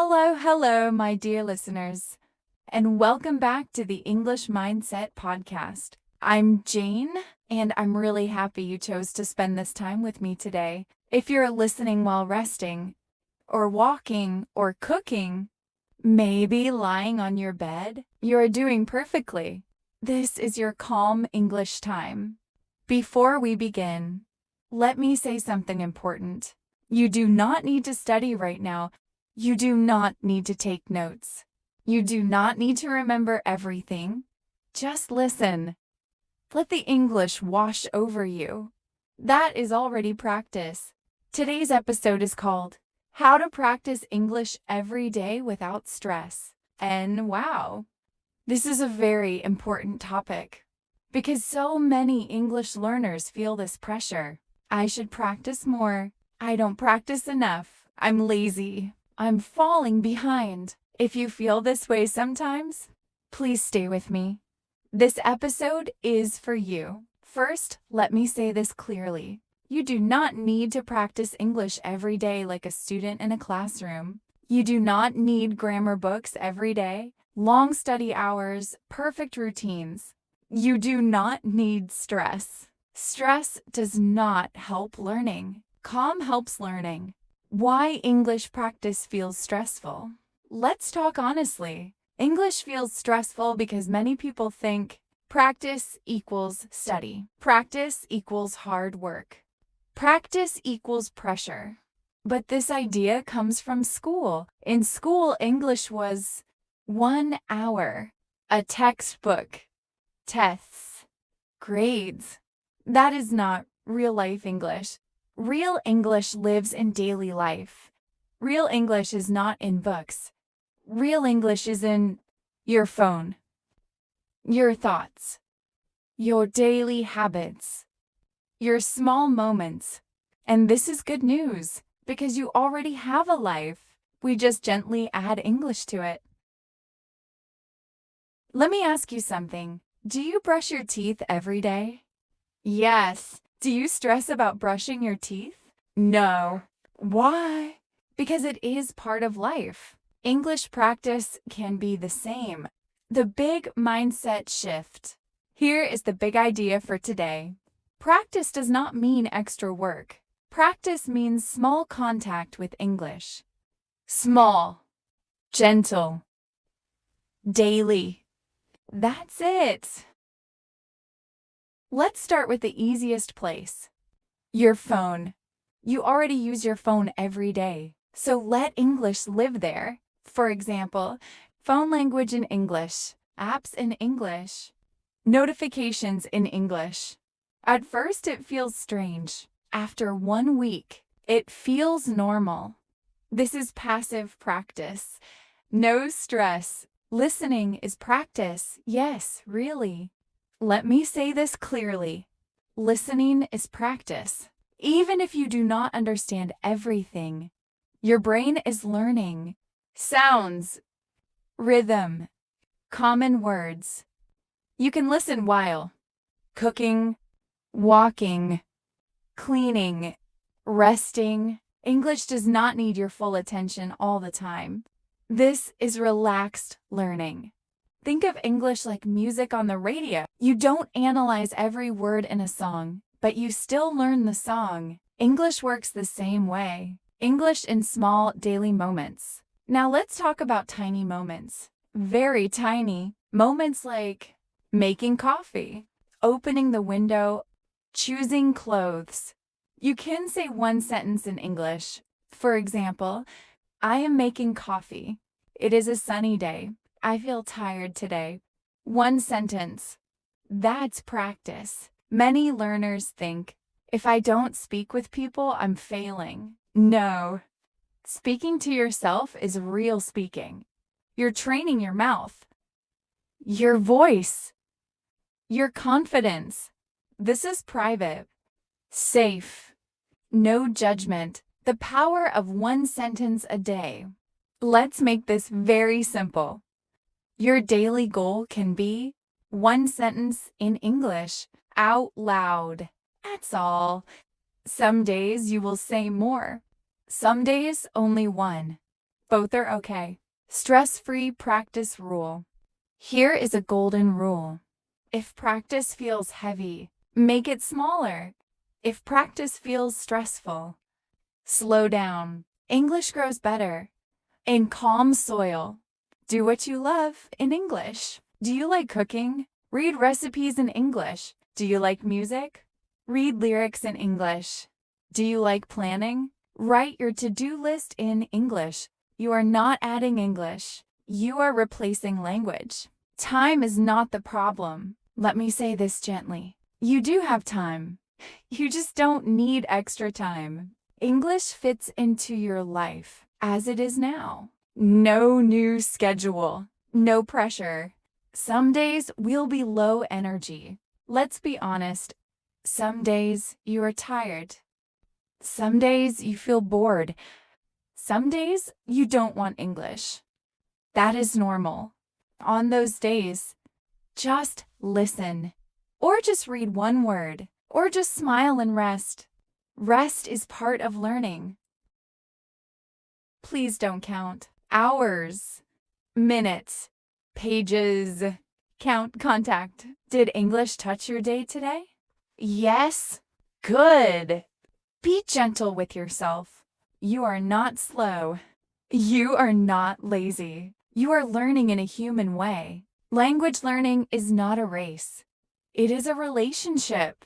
Hello, my dear listeners, and welcome back to the English Mindset Podcast. I'm Jane, and I'm really happy you chose to spend this time with me today. If you're listening while resting, or walking, or cooking, maybe lying on your bed, you're doing perfectly. This is your calm English time. Before we begin, let me say something important. You do not need to study right now. You do not need to take notes. You do not need to remember everything. Just listen. Let the English wash over you. That is already practice. Today's episode is called How to Practice English Every Day Without Stress. And wow, this is a very important topic because so many English learners feel this pressure. I should practice more. I don't practice enough. I'm lazy. I'm falling behind. If you feel this way sometimes, please stay with me. This episode is for you. First, let me say this clearly. You do not need to practice English every day like a student in a classroom. You do not need grammar books every day, long study hours, perfect routines. You do not need stress. Stress does not help learning. Calm helps learning. Why English practice feels stressful? Let's talk honestly. English feels stressful because many people think practice equals study. Practice equals hard work. Practice equals pressure. But this idea comes from school. In school, English was 1 hour, a textbook, tests, grades. That is not real-life English. Real English lives in daily life. Real English is not in books. Real English is in your phone, your thoughts, your daily habits, your small moments. And this is good news because you already have a life. We just gently add English to it. Let me ask you something. Do you brush your teeth every day? Yes. Do you stress about brushing your teeth? No. Why? Because it is part of life. English practice can be the same. The big mindset shift. Here is the big idea for today. Practice does not mean extra work. Practice means small contact with English. Small, gentle, daily. That's it. Let's start with the easiest place. Your phone. You already use your phone every day, so let English live there. For example, phone language in English, apps in English, notifications in English. At first, it feels strange. After 1 week, it feels normal. This is passive practice. No stress. Listening is practice. Yes, really. Let me say this clearly. Listening is practice. Even if you do not understand everything, your brain is learning sounds, rhythm, common words. You can listen while cooking, walking, cleaning, resting. English does not need your full attention all the time. This is relaxed learning. Think of English like music on the radio. You don't analyze every word in a song, but you still learn the song. English works the same way. English in small daily moments. Now let's talk about tiny moments. Very tiny. Moments like making coffee, opening the window, choosing clothes. You can say one sentence in English. For example, I am making coffee. It is a sunny day. I feel tired today. One sentence. That's practice. Many learners think, if I don't speak with people, I'm failing. No. Speaking to yourself is real speaking. You're training your mouth, your voice, your confidence. This is private, safe, no judgment. The power of one sentence a day. Let's make this very simple. Your daily goal can be one sentence in English out loud. That's all. Some days you will say more. Some days only one. Both are okay. Stress-free practice rule. Here is a golden rule. If practice feels heavy, make it smaller. If practice feels stressful, slow down. English grows better in calm soil. Do what you love in English. Do you like cooking? Read recipes in English. Do you like music? Read lyrics in English. Do you like planning? Write your to-do list in English. You are not adding English. You are replacing language. Time is not the problem. Let me say this gently. You do have time. You just don't need extra time. English fits into your life as it is now. No new schedule. No pressure. Some days we'll be low energy. Let's be honest. Some days you are tired. Some days you feel bored. Some days you don't want English. That is normal. On those days, just listen. Or just read one word. Or just smile and rest. Rest is part of learning. Please don't count hours, minutes, pages. Count contact. Did English touch your day today? Yes? Good. Be gentle with yourself. You are not slow. You are not lazy. You are learning in a human way. Language learning is not a race. It is a relationship.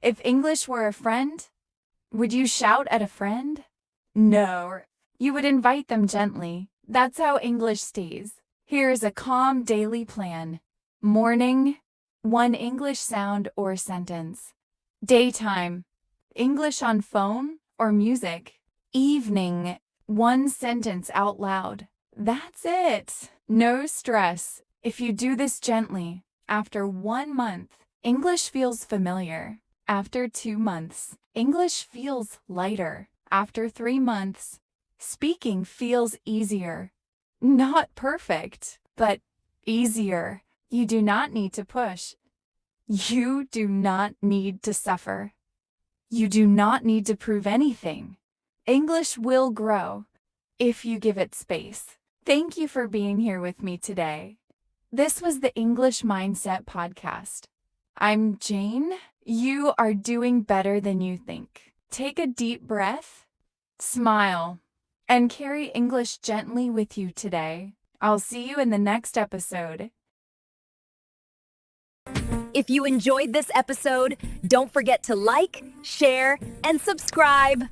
If English were a friend, would you shout at a friend? No. You would invite them gently. That's how English stays. Here is a calm daily plan. Morning, one English sound or sentence. Daytime, English on phone or music. Evening, one sentence out loud. That's it. No stress. If you do this gently, after 1 month, English feels familiar. After 2 months, English feels lighter. After 3 months, speaking feels easier. Not perfect, but easier. You do not need to push. You do not need to suffer. You do not need to prove anything. English will grow if you give it space. Thank you for being here with me today. This was the English Mindset Podcast. I'm Jane. You are doing better than you think. Take a deep breath, smile, and carry English gently with you today. I'll see you in the next episode. If you enjoyed this episode, don't forget to like, share, and subscribe.